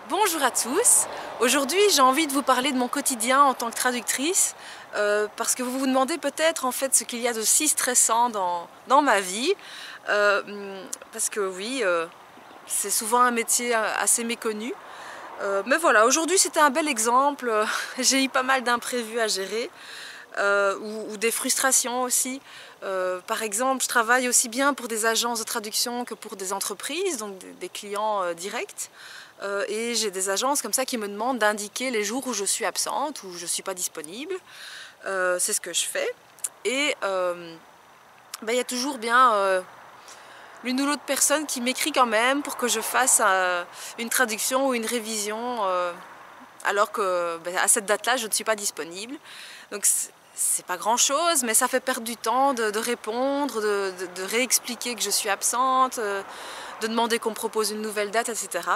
Bonjour à tous, aujourd'hui j'ai envie de vous parler de mon quotidien en tant que traductrice parce que vous vous demandez peut-être en fait ce qu'il y a de si stressant dans ma vie parce que oui, c'est souvent un métier assez méconnu mais voilà, aujourd'hui c'était un bel exemple, j'ai eu pas mal d'imprévus à gérer ou des frustrations aussi. Par exemple, je travaille aussi bien pour des agences de traduction que pour des entreprises, donc des clients directs. Et j'ai des agences comme ça qui me demandent d'indiquer les jours où je suis absente, où je ne suis pas disponible. C'est ce que je fais. Et il y a toujours bien l'une ou l'autre personne qui m'écrit quand même pour que je fasse une traduction ou une révision alors que à cette date-là, je ne suis pas disponible. Donc c'est pas grand-chose, mais ça fait perdre du temps de répondre, de réexpliquer que je suis absente, de demander qu'on me propose une nouvelle date, etc.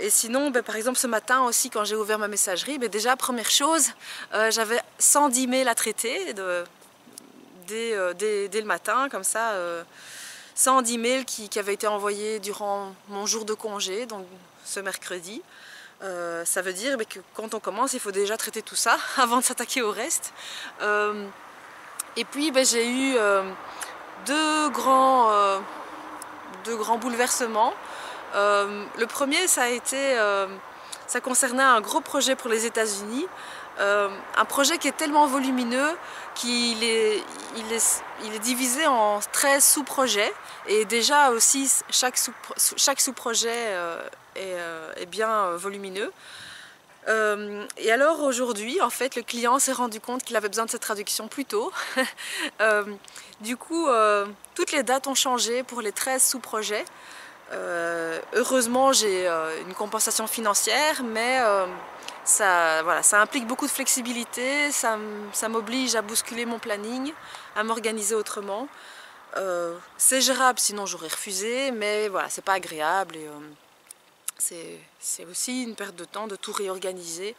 Et sinon, par exemple ce matin aussi quand j'ai ouvert ma messagerie, déjà première chose, j'avais 110 mails à traiter dès le matin, comme ça, 110 mails qui avaient été envoyés durant mon jour de congé, donc ce mercredi. Ça veut dire que quand on commence, il faut déjà traiter tout ça avant de s'attaquer au reste. Et puis j'ai eu deux grands bouleversements. Le premier, ça concernait un gros projet pour les États-Unis, un projet qui est tellement volumineux qu'il est divisé en 13 sous-projets, et déjà aussi chaque sous-projet est bien volumineux. Et alors aujourd'hui, en fait, le client s'est rendu compte qu'il avait besoin de cette traduction plus tôt. Du coup, toutes les dates ont changé pour les 13 sous-projets. Heureusement, j'ai une compensation financière, mais ça implique beaucoup de flexibilité, ça m'oblige à bousculer mon planning, à m'organiser autrement. C'est gérable, sinon j'aurais refusé, mais voilà, c'est pas agréable et c'est aussi une perte de temps de tout réorganiser.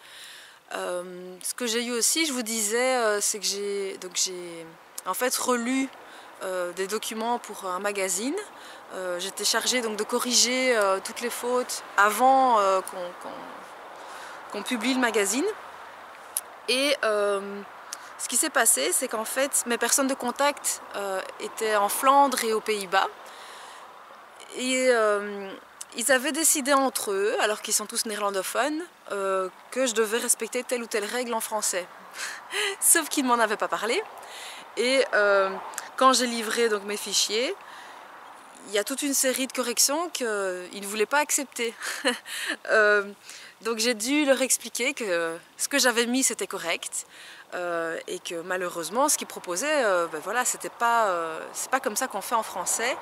Ce que j'ai eu aussi, je vous disais, c'est que j'ai en fait relu des documents pour un magazine. J'étais chargée donc de corriger toutes les fautes avant qu'on publie le magazine. Et ce qui s'est passé, c'est qu'en fait mes personnes de contact étaient en Flandre et aux Pays-Bas. Et ils avaient décidé entre eux, alors qu'ils sont tous néerlandophones, que je devais respecter telle ou telle règle en français. Sauf qu'ils ne m'en avaient pas parlé. Et quand j'ai livré donc mes fichiers, il y a toute une série de corrections qu'ils ne voulaient pas accepter. Donc j'ai dû leur expliquer que ce que j'avais mis c'était correct et que malheureusement ce qu'ils proposaient, voilà, c'est pas comme ça qu'on fait en français.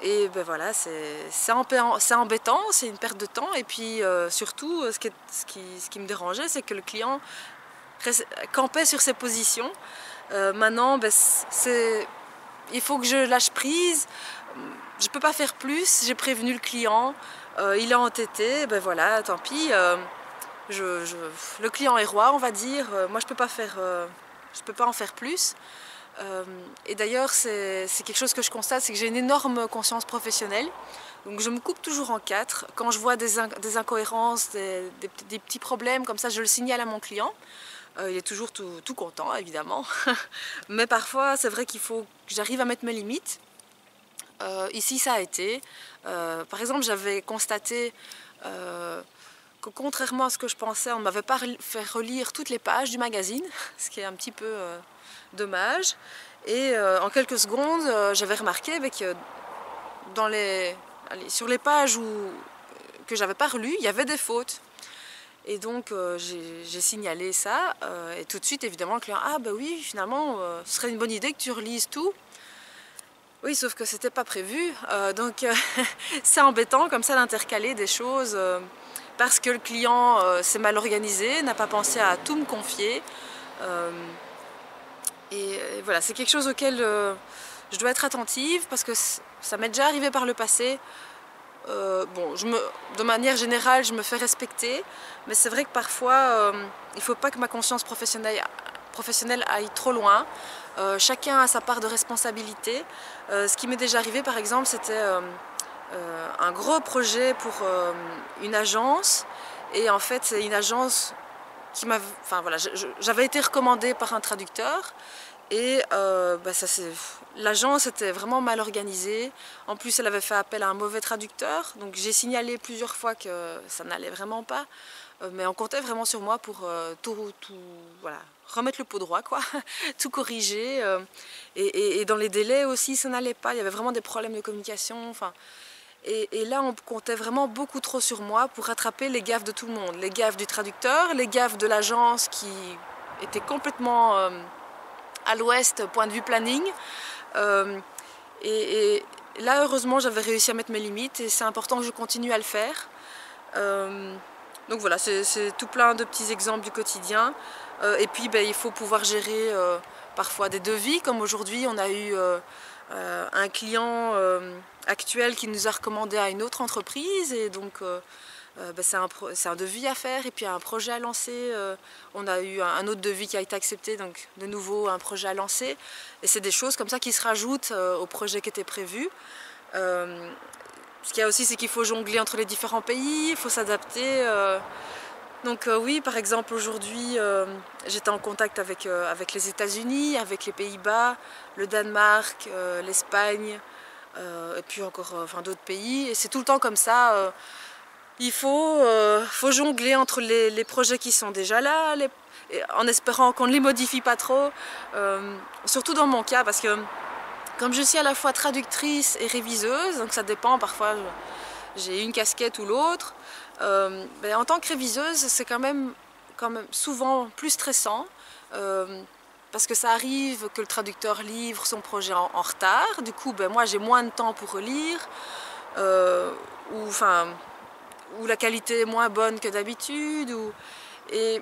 Et voilà, c'est embêtant, c'est une perte de temps. Et puis surtout, ce qui me dérangeait, c'est que le client campait sur ses positions. Maintenant, il faut que je lâche prise, je ne peux pas faire plus, j'ai prévenu le client, il est entêté, voilà, tant pis, le client est roi, on va dire, moi je peux pas en faire plus. Et d'ailleurs, c'est quelque chose que je constate, c'est que j'ai une énorme conscience professionnelle, donc je me coupe toujours en quatre. Quand je vois des incohérences, des petits problèmes comme ça, je le signale à mon client. Il est toujours tout content, évidemment. Mais parfois, c'est vrai qu'il faut que j'arrive à mettre mes limites. Ici, ça a été. Par exemple, j'avais constaté que contrairement à ce que je pensais, on ne m'avait pas fait relire toutes les pages du magazine, ce qui est un petit peu dommage. Et en quelques secondes, j'avais remarqué que sur les pages que j'avais pas relues, il y avait des fautes. Et donc j'ai signalé ça et tout de suite évidemment le client, ah oui, finalement ce serait une bonne idée que tu relises tout. Oui, sauf que c'était pas prévu, donc c'est embêtant comme ça d'intercaler des choses parce que le client s'est mal organisé, n'a pas pensé à tout me confier. Et voilà, c'est quelque chose auquel je dois être attentive parce que ça m'est déjà arrivé par le passé. Bon, de manière générale, je me fais respecter, mais c'est vrai que parfois, il ne faut pas que ma conscience professionnelle aille trop loin. Chacun a sa part de responsabilité. Ce qui m'est déjà arrivé, par exemple, c'était un gros projet pour une agence. Et en fait, c'est une agence qui m'a... Enfin voilà, j'avais été recommandée par un traducteur. Et l'agence était vraiment mal organisée. En plus, elle avait fait appel à un mauvais traducteur. Donc j'ai signalé plusieurs fois que ça n'allait vraiment pas. Mais on comptait vraiment sur moi pour voilà, remettre le pot droit, quoi. Tout corriger. Et dans les délais aussi, ça n'allait pas. Il y avait vraiment des problèmes de communication. Enfin, et là, on comptait vraiment beaucoup trop sur moi pour rattraper les gaffes de tout le monde. Les gaffes du traducteur, les gaffes de l'agence qui étaient complètement... à l'ouest, point de vue planning. Et là, heureusement, j'avais réussi à mettre mes limites et c'est important que je continue à le faire. Donc voilà, c'est tout plein de petits exemples du quotidien. Et puis, il faut pouvoir gérer parfois des devis, comme aujourd'hui, on a eu un client actuel qui nous a recommandé à une autre entreprise. Et donc, c'est un devis à faire et puis un projet à lancer. On a eu un autre devis qui a été accepté, donc de nouveau un projet à lancer. Et c'est des choses comme ça qui se rajoutent au projet qui était prévu. Ce qu'il y a aussi, c'est qu'il faut jongler entre les différents pays, il faut s'adapter. Donc oui, par exemple, aujourd'hui, j'étais en contact avec les États-Unis, avec les Pays-Bas, le Danemark, l'Espagne, et puis encore d'autres pays. Et c'est tout le temps comme ça. Il faut jongler entre les projets qui sont déjà là, en espérant qu'on ne les modifie pas trop. Surtout dans mon cas, parce que comme je suis à la fois traductrice et réviseuse, donc ça dépend, parfois j'ai une casquette ou l'autre. En tant que réviseuse, c'est quand même souvent plus stressant. Parce que ça arrive que le traducteur livre son projet en retard. Du coup, moi j'ai moins de temps pour relire. Ou la qualité est moins bonne que d'habitude. Et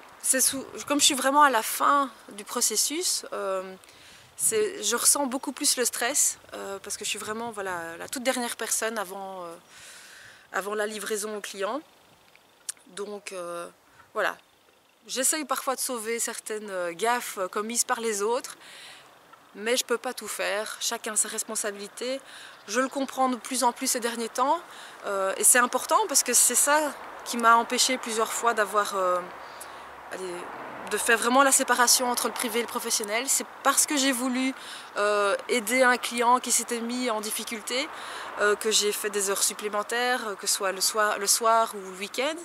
comme je suis vraiment à la fin du processus, je ressens beaucoup plus le stress parce que je suis vraiment la toute dernière personne avant la livraison au client. Donc voilà, j'essaye parfois de sauver certaines gaffes commises par les autres, mais je ne peux pas tout faire, chacun sa responsabilité. Je le comprends de plus en plus ces derniers temps et c'est important parce que c'est ça qui m'a empêché plusieurs fois de faire vraiment la séparation entre le privé et le professionnel. C'est parce que j'ai voulu aider un client qui s'était mis en difficulté que j'ai fait des heures supplémentaires, que ce soit le soir ou le week-end.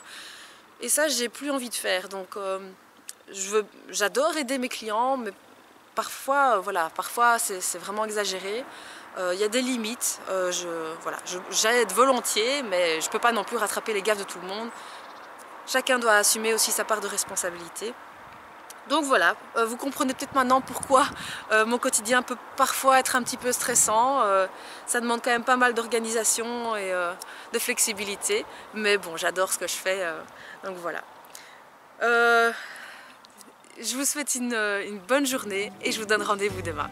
Et ça, j'ai plus envie de faire. Donc j'adore aider mes clients, mais parfois c'est vraiment exagéré. Il y a des limites. J'aide volontiers, mais je ne peux pas non plus rattraper les gaffes de tout le monde. Chacun doit assumer aussi sa part de responsabilité. Donc voilà, vous comprenez peut-être maintenant pourquoi mon quotidien peut parfois être un petit peu stressant. Ça demande quand même pas mal d'organisation et de flexibilité. Mais bon, j'adore ce que je fais, donc voilà. Je vous souhaite une bonne journée et je vous donne rendez-vous demain.